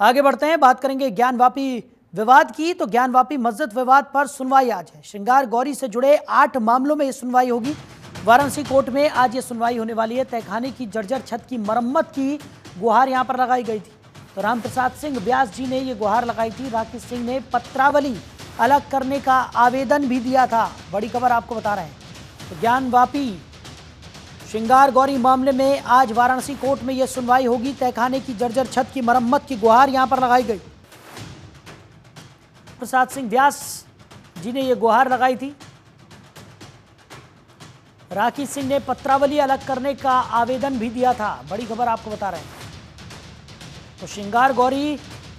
आगे बढ़ते हैं, बात करेंगे ज्ञानवापी विवाद की। तो ज्ञानवापी मस्जिद विवाद पर सुनवाई आज है। श्रृंगार गौरी से जुड़े 8 मामलों में ये सुनवाई होगी। वाराणसी कोर्ट में आज ये सुनवाई होने वाली है। तहखाने की जर्जर छत की मरम्मत की गुहार यहां पर लगाई गई थी। तो रामप्रसाद सिंह व्यास जी ने ये गुहार लगाई थी। राकेश सिंह ने पत्रावली अलग करने का आवेदन भी दिया था। बड़ी खबर आपको बता रहे हैं। तो ज्ञानवापी श्रृंगार गौरी मामले में आज वाराणसी कोर्ट में यह सुनवाई होगी। तहखाने की जर्जर छत की मरम्मत की गुहार यहां पर लगाई गई। प्रसाद सिंह व्यास जी ने यह गुहार लगाई थी। राकेश सिंह ने पत्रावली अलग करने का आवेदन भी दिया था। बड़ी खबर आपको बता रहे हैं। तो श्रृंगार गौरी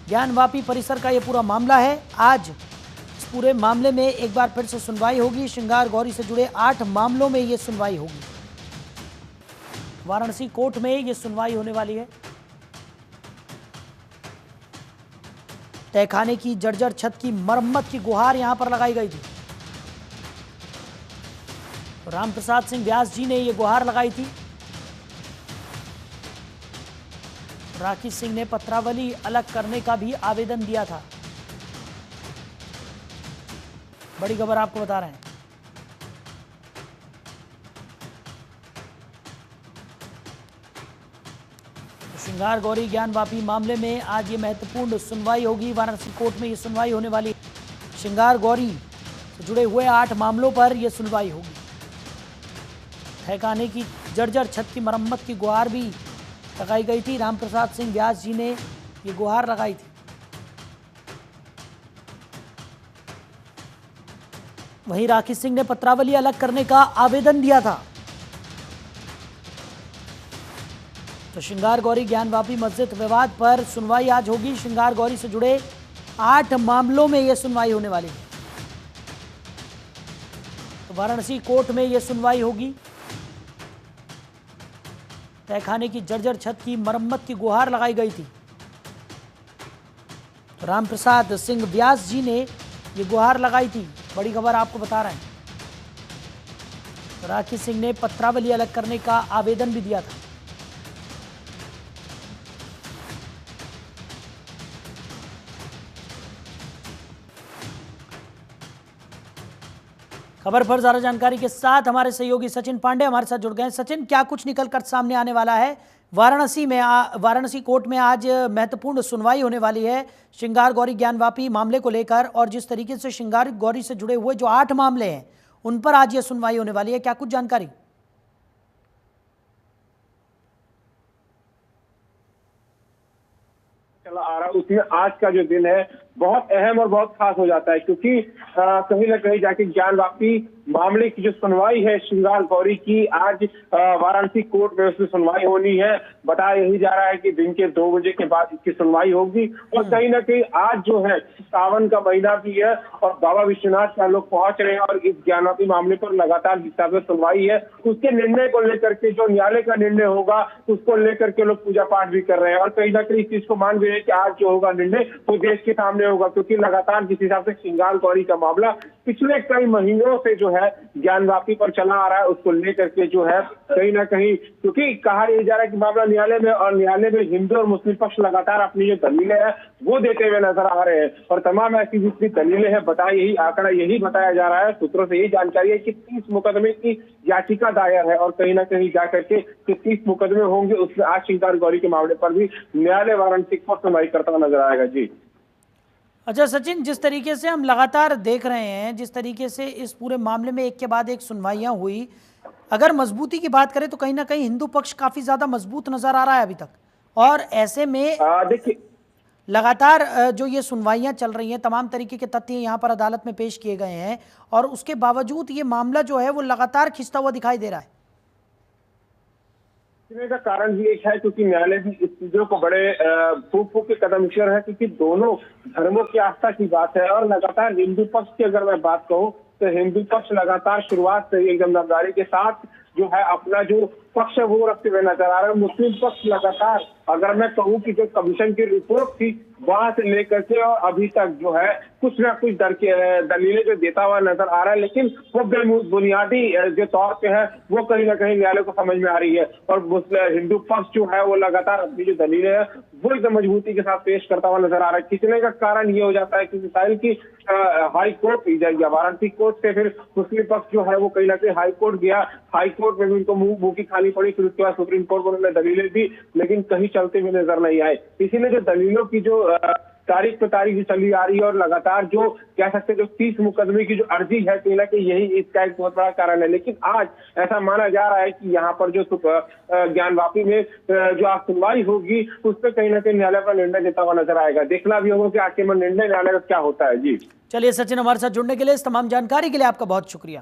ज्ञानवापी परिसर का यह पूरा मामला है। आज इस पूरे मामले में एक बार फिर से सुनवाई होगी। श्रृंगार गौरी से जुड़े 8 मामलों में यह सुनवाई होगी। वाराणसी कोर्ट में यह सुनवाई होने वाली है। तहखाने की जर्जर छत की मरम्मत की गुहार यहां पर लगाई गई थी। रामप्रसाद सिंह व्यास जी ने यह गुहार लगाई थी। राकेश सिंह ने पत्रावली अलग करने का भी आवेदन दिया था। बड़ी खबर आपको बता रहे हैं। श्रृंगार गौरी ज्ञानवापी मामले में आज ये महत्वपूर्ण सुनवाई होगी। वाराणसी कोर्ट में ये सुनवाई होने वाली है। श्रृंगार गौरी से जुड़े हुए 8 मामलों पर यह सुनवाई होगी। तहखाने की जर्जर छत की मरम्मत की गुहार भी लगाई गई थी। रामप्रसाद सिंह व्यास जी ने ये गुहार लगाई थी। वहीं राकेश सिंह ने पत्रावली अलग करने का आवेदन दिया था। तो श्रृंगार गौरी ज्ञानवापी मस्जिद विवाद पर सुनवाई आज होगी। श्रृंगार गौरी से जुड़े 8 मामलों में यह सुनवाई होने वाली है। तो वाराणसी कोर्ट में यह सुनवाई होगी। तहखाने की जर्जर छत की मरम्मत की गुहार लगाई गई थी। तो रामप्रसाद सिंह व्यास जी ने यह गुहार लगाई थी। बड़ी खबर आपको बता रहे हैं। तो राकेश सिंह ने पत्रावली अलग करने का आवेदन भी दिया था। खबर पर ज्यादा जानकारी के साथ हमारे सहयोगी सचिन पांडे हमारे साथ जुड़ गए हैं। सचिन, क्या कुछ निकलकर सामने आने वाला है? वाराणसी कोर्ट में आज महत्वपूर्ण सुनवाई होने वाली है श्रृंगार गौरी ज्ञानवापी मामले को लेकर, और जिस तरीके से श्रृंगार गौरी से जुड़े हुए जो 8 मामले हैं उन पर आज ये सुनवाई होने वाली है, क्या कुछ जानकारी? चला आ रहा है उसमें आज का जो दिन है बहुत अहम और बहुत खास हो जाता है, क्योंकि कहीं ना कहीं जाके ज्ञानवापी मामले की जो सुनवाई है श्रृंगार गौरी की आज वाराणसी कोर्ट में उसकी सुनवाई होनी है। बताया यही जा रहा है कि दिन के 2 बजे के बाद इसकी सुनवाई होगी। और कहीं ना कहीं आज जो है सावन का महीना भी है और बाबा विश्वनाथ का लोग पहुंच रहे हैं और इस ज्ञानवापी मामले पर लगातार जिस हिसाब से सुनवाई है उसके निर्णय को लेकर के जो न्यायालय का निर्णय होगा उसको लेकर के लोग पूजा पाठ भी कर रहे हैं। और कहीं ना कहीं इस चीज को मान भी रहे हैं कि आज जो होगा निर्णय वो देश के सामने होगा, क्योंकि लगातार जिस हिसाब से श्रृंगार गौरी का मामला पिछले कई महीनों से जो है ज्ञानवापी पर चला आ रहा है उसको लेकर के जो है कहीं ना कहीं, क्योंकि कहा यह जा रहा है कि मामला न्यायालय में, और न्यायालय में हिंदू और मुस्लिम पक्ष लगातार अपनी जो दलीलें हैं वो देते हुए नजर आ रहे हैं। और तमाम ऐसी जितनी दलीलें हैं यही बताया जा रहा है, सूत्रों से यही जानकारी है कि 30 मुकदमे की याचिका दायर है और कहीं ना कहीं जाकर के 30 मुकदमे होंगे उसमें आज श्रृंगार गौरी के मामले पर भी न्यायालय वाराणसी को सुनवाई करता हुआ नजर आएगा। जी अच्छा सचिन, जिस तरीके से हम लगातार देख रहे हैं, जिस तरीके से इस पूरे मामले में एक के बाद एक सुनवाइयां हुई, अगर मजबूती की बात करें तो कहीं ना कहीं हिंदू पक्ष काफी ज्यादा मजबूत नजर आ रहा है अभी तक। और ऐसे में देखिए लगातार जो ये सुनवाइयां चल रही हैं, तमाम तरीके के तथ्य यहाँ पर अदालत में पेश किए गए हैं, और उसके बावजूद ये मामला जो है वो लगातार खिंचता हुआ दिखाई दे रहा है। का कारण भी एक है क्योंकि न्यायालय भी इस चीजों को बड़े फूक के कदम उठा रहा है, क्योंकि दोनों धर्मों की आस्था की बात है। और लगातार हिंदू पक्ष की अगर मैं बात कहूँ तो हिंदू पक्ष लगातार शुरुआत से एकदम दमदारी के साथ जो है अपना जो पक्ष है वो रखते हुए नजर आ रहे हैं। मुस्लिम पक्ष लगातार, अगर मैं कहूँ कि जो कमीशन की रिपोर्ट थी वहां से लेकर के और अभी तक जो है कुछ ना कुछ दलीलें जो देता हुआ नजर आ रहा है, लेकिन वो बुनियादी जो तौर पे है वो कहीं ना कहीं न्यायालय को समझ में आ रही है। और हिंदू पक्ष जो है वो लगातार अपनी जो दलीलें है वो एकदम मजबूती के साथ पेश करता हुआ नजर आ रहा है। खींचने का कारण ये हो जाता है कि मिसाइल की हाई कोर्ट या वाराणसी कोर्ट से फिर मुस्लिम पक्ष जो है वो कहीं ना कहीं हाई कोर्ट गया। हाई कोर्ट में भी उनको मुंह की खानी पड़ी, फिर उसके बाद सुप्रीम कोर्ट में उन्होंने दलीलें दी, लेकिन कहीं चलते हुए नजर नहीं आए। इसीलिए जो दलीलों की जो तारीख पे तारीख भी चली आ रही है और लगातार जो कह सकते हैं जो 30 मुकदमे की जो अर्जी है कहीं ना कहीं यही इसका एक बहुत बड़ा कारण है। लेकिन आज ऐसा माना जा रहा है कि यहाँ पर जो ज्ञानवापी में जो आज सुनवाई होगी उस पर कहीं ना कहीं न्यायालय का निर्णय देता हुआ नजर आएगा। देखना भी होगा कि आखिर में निर्णय न्यायालय का क्या होता है। जी चलिए सचिन, हमारे साथ जुड़ने के लिए, इस तमाम जानकारी के लिए आपका बहुत शुक्रिया।